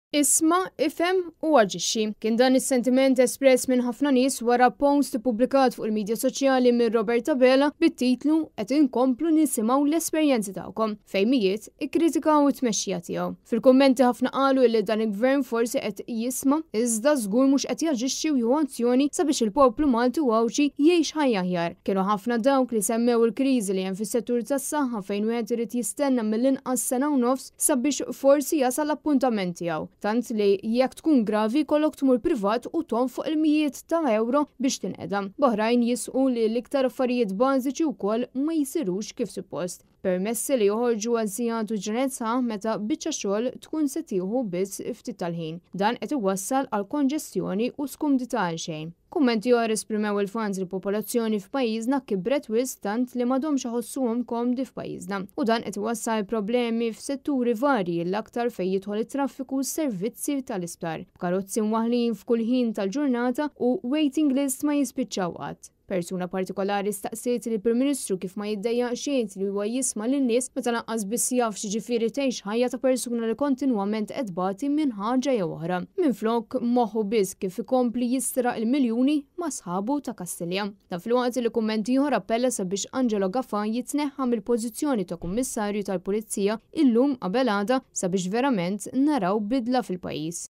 Isma' ifhem u aġixxi. Kien dan is-sentiment espress minn ħafna nies wara post ippubblikat fuq il-medja soċjali minn Roberta Bela bit-titlu qed inkomplu nisimgħu l-esperjenzi tagħkom fejn mijiet ikkritikaw it-tmexxija tiegħu. Fil-kummenti ħafna qalu li dan il-gvern forsi qed jisma' iżda żgur mhux qed jaġixxi u jieħu azzjoni sabiex il-poplu Malti u Awċi jgħix ħajja aħjar. Kienu ħafna dawk li semmew il-kriżi li hemm fis-settur tas-saħħa fejn wieħed irid jistenna mill-inqas sena u nofs sabiex forsi jasal l-appuntament tiegħu. Tant li jekk tkun gravi kollok tmur privat u tonfoq il-mijiet ta' euro biex tinqedam. Boħrajn jisqu li l-iktar affarijiet bażiċi wkoll ma jsirux kif suppost. Permessi li joħorġu għal-sigħat u ġranet sħaħ meta biċċa xogħol tkun se tieħu biss ftit tal-ħin. Dan qed iwassal għal konġestjoni u skumdità għal xejn. Kummenti oħra esprimew il-fans li l-popolazzjoni f'pajjiżna kibret wisq tant li m'għadhomx iħossuhom komdi f'pajjiżna. U dan qed iwassal problemi f'setturi varji l-aktar fejn jidħol it-traffiku u s-servizzi tal-isptar. Karozzi mwaħħlin f'kull ħin tal-ġurnata u waiting list ma jispiċċaw qatt. Persuna partikolari staqsiet li l-Prim Ministru kif ma jiddejjaq xejn li huwa jisma' lin-nies meta lanqas biss jaf x'jiġifieri tgħix ħajja ta' persuna li kontinwament qed tbati minn ħaġa jew oħra. Minflok moħħu biss kif ikompli jistraq il-miljuni ma' sħabu ta' Kastilja. Ta' filwaqt li kummenti ieħor appella sabiex Angelo Gaffan jitneħħa mill-pożizzjoni ta' Kummissarju tal-Pulizija illum qabel għada sabiex verament naraw bidla fil-pajjiż.